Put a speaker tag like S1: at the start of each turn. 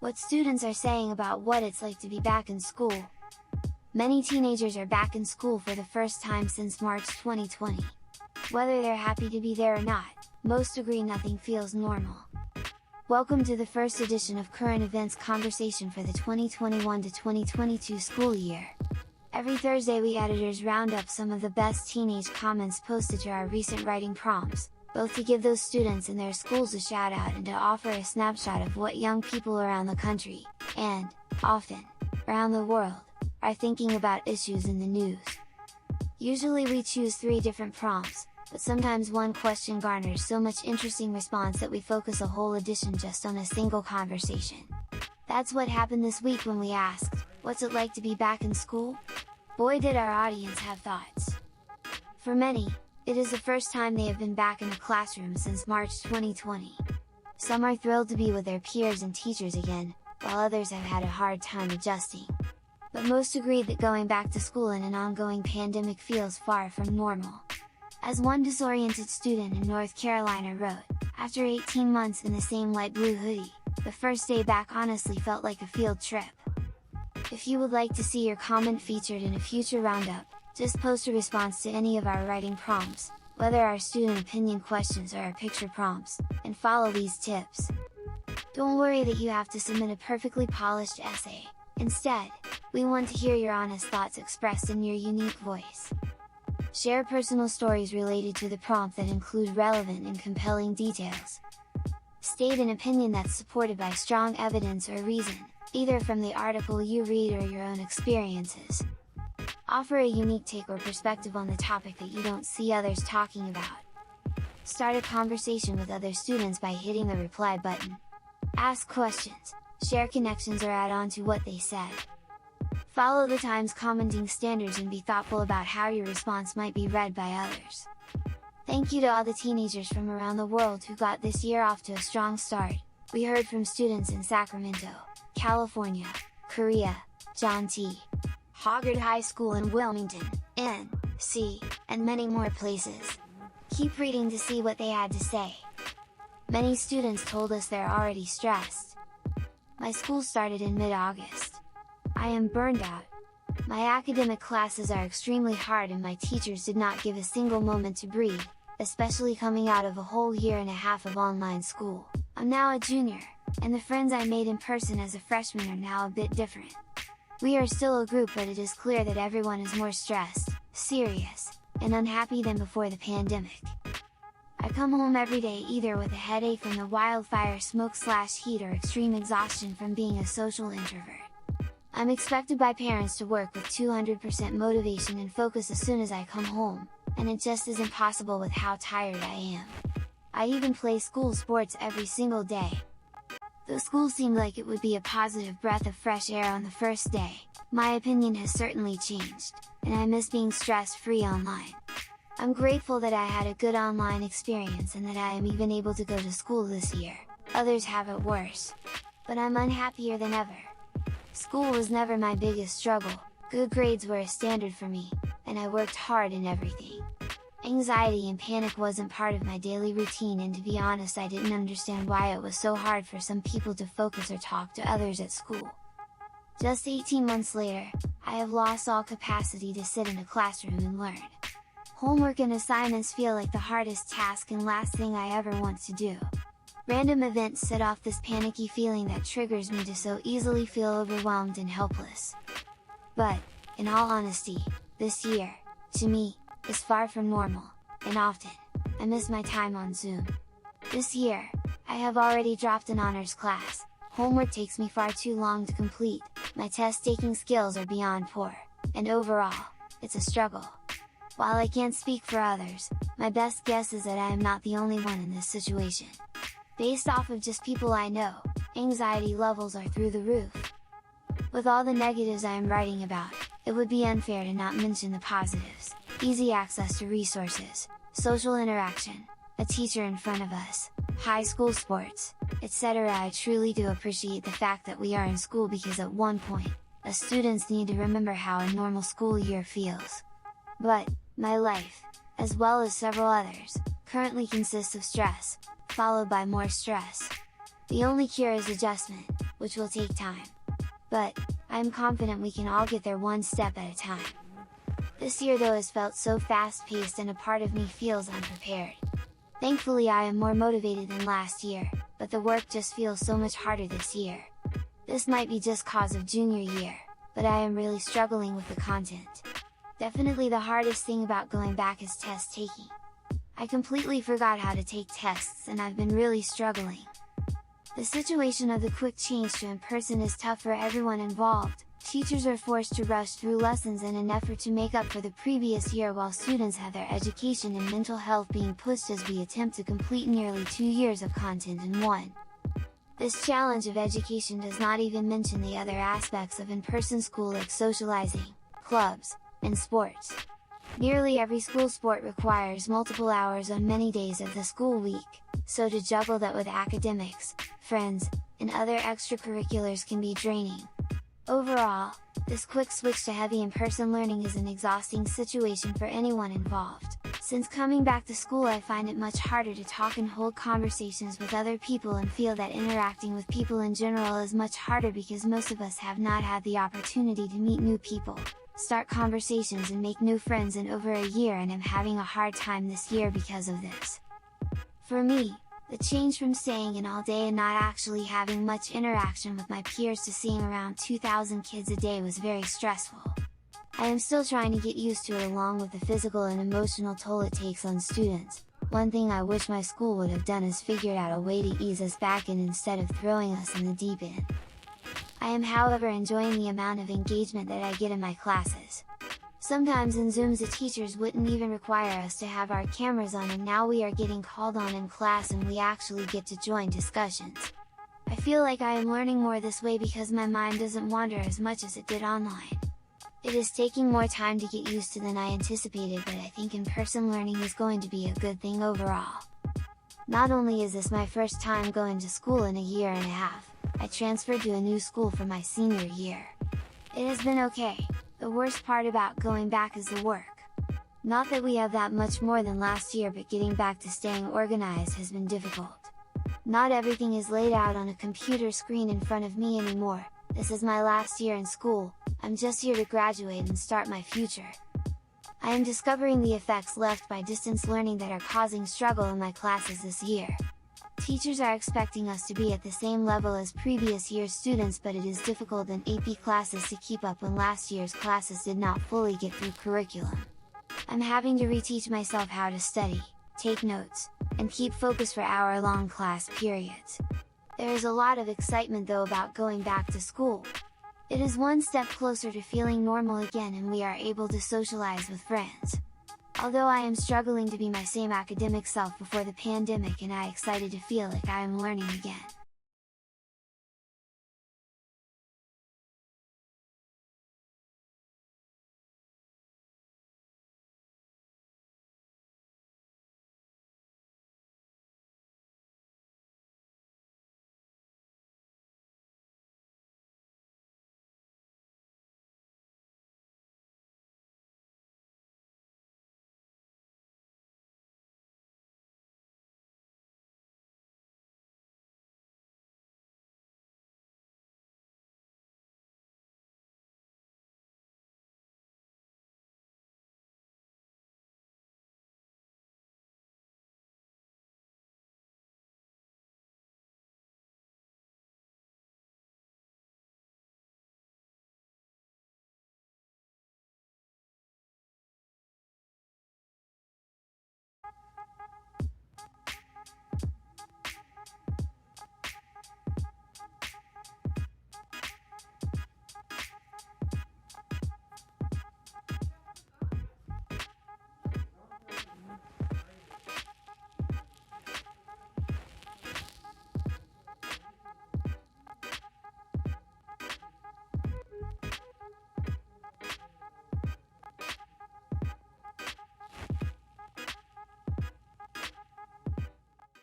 S1: What students are saying about what it's like to be back in school. Many teenagers are back in school for the first time since March 2020. Whether they're happy to be there or not, most agree nothing feels normal. Welcome to the first edition of Current Events Conversation for the 2021 to 2022 school year. Every Thursday we editors round up some of the best teenage comments posted to our recent writing prompts, both to give those students and their schools a shout out and to offer a snapshot of what young people around the country, and, often, around the world, are thinking about issues in the news. Usually we choose 3 different prompts, but sometimes one question garners so much interesting response that we focus a whole edition just on a single conversation. That's what happened this week when we asked, what's it like to be back in school? Boy did our audience have thoughts! For many, it is the first time they have been back in a classroom since March 2020. Some are thrilled to be with their peers and teachers again, while others have had a hard time adjusting. But most agreed that going back to school in an ongoing pandemic feels far from normal. As one disoriented student in North Carolina wrote, after 18 months in the same light blue hoodie, the first day back honestly felt like a field trip. If you would like to see your comment featured in a future roundup, just post a response to any of our writing prompts, whether our student opinion questions or our picture prompts, and follow these tips. Don't worry that you have to submit a perfectly polished essay. Instead, we want to hear your honest thoughts expressed in your unique voice. Share personal stories related to the prompt that include relevant and compelling details. State an opinion that's supported by strong evidence or reason, either from the article you read or your own experiences. Offer a unique take or perspective on the topic that you don't see others talking about. Start a conversation with other students by hitting the reply button. Ask questions, share connections or add on to what they said. Follow the Times commenting standards and be thoughtful about how your response might be read by others. Thank you to all the teenagers from around the world who got this year off to a strong start. We heard from students in Sacramento, California, Korea, John T. Hoggard High School in Wilmington, N.C., and many more places. Keep reading to see what they had to say. Many students told us they're already stressed. My school started in mid-August. I am burned out. My academic classes are extremely hard and my teachers did not give a single moment to breathe, especially coming out of a whole year and a half of online school. I'm now a junior, and the friends I made in person as a freshman are now a bit different. We are still a group, but it is clear that everyone is more stressed, serious, and unhappy than before the pandemic. I come home every day either with a headache from the wildfire smoke/heat or extreme exhaustion from being a social introvert. I'm expected by parents to work with 200% motivation and focus as soon as I come home, and it just isn't possible with how tired I am. I even play school sports every single day. Though school seemed like it would be a positive breath of fresh air on the first day, my opinion has certainly changed, and I miss being stress-free online. I'm grateful that I had a good online experience and that I am even able to go to school this year. Others have it worse. But I'm unhappier than ever. School was never my biggest struggle, good grades were a standard for me, and I worked hard in everything. Anxiety and panic wasn't part of my daily routine, and to be honest I didn't understand why it was so hard for some people to focus or talk to others at school. Just 18 months later, I have lost all capacity to sit in a classroom and learn. Homework and assignments feel like the hardest task and last thing I ever want to do. Random events set off this panicky feeling that triggers me to so easily feel overwhelmed and helpless. But, in all honesty, this year, to me, is far from normal, and often, I miss my time on Zoom. This year, I have already dropped an honors class, homework takes me far too long to complete, my test-taking skills are beyond poor, and overall, it's a struggle. While I can't speak for others, my best guess is that I am not the only one in this situation. Based off of just people I know, anxiety levels are through the roof. With all the negatives I am writing about, it would be unfair to not mention the positives. Easy access to resources, social interaction, a teacher in front of us, high school sports, etc. I truly do appreciate the fact that we are in school because at one point, us students need to remember how a normal school year feels. But, my life, as well as several others, currently consists of stress, followed by more stress. The only cure is adjustment, which will take time. But, I am confident we can all get there one step at a time. This year though has felt so fast-paced and a part of me feels unprepared. Thankfully I am more motivated than last year, but the work just feels so much harder this year. This might be just cause of junior year, but I am really struggling with the content. Definitely the hardest thing about going back is test taking. I completely forgot how to take tests and I've been really struggling. The situation of the quick change to in-person is tough for everyone involved. Teachers are forced to rush through lessons in an effort to make up for the previous year while students have their education and mental health being pushed as we attempt to complete nearly 2 years of content in one. This challenge of education does not even mention the other aspects of in-person school like socializing, clubs, and sports. Nearly every school sport requires multiple hours on many days of the school week, so to juggle that with academics, friends, and other extracurriculars can be draining. Overall, this quick switch to heavy in-person learning is an exhausting situation for anyone involved. Since coming back to school I find it much harder to talk and hold conversations with other people and feel that interacting with people in general is much harder because most of us have not had the opportunity to meet new people, start conversations and make new friends in over a year, and I'm having a hard time this year because of this. For me, the change from staying in all day and not actually having much interaction with my peers to seeing around 2,000 kids a day was very stressful. I am still trying to get used to it along with the physical and emotional toll it takes on students. One thing I wish my school would have done is figured out a way to ease us back in instead of throwing us in the deep end. I am however enjoying the amount of engagement that I get in my classes. Sometimes in Zooms the teachers wouldn't even require us to have our cameras on, and now we are getting called on in class and we actually get to join discussions. I feel like I am learning more this way because my mind doesn't wander as much as it did online. It is taking more time to get used to than I anticipated, but I think in-person learning is going to be a good thing overall. Not only is this my first time going to school in a year and a half, I transferred to a new school for my senior year. It has been okay. The worst part about going back is the work. Not that we have that much more than last year, but getting back to staying organized has been difficult. Not everything is laid out on a computer screen in front of me anymore. This is my last year in school, I'm just here to graduate and start my future. I am discovering the effects left by distance learning that are causing struggle in my classes this year. Teachers are expecting us to be at the same level as previous year's students, but it is difficult in AP classes to keep up when last year's classes did not fully get through curriculum. I'm having to reteach myself how to study, take notes, and keep focus for hour-long class periods. There is a lot of excitement though about going back to school. It is one step closer to feeling normal again and we are able to socialize with friends. Although I am struggling to be my same academic self before the pandemic, and I excited to feel like I am learning again.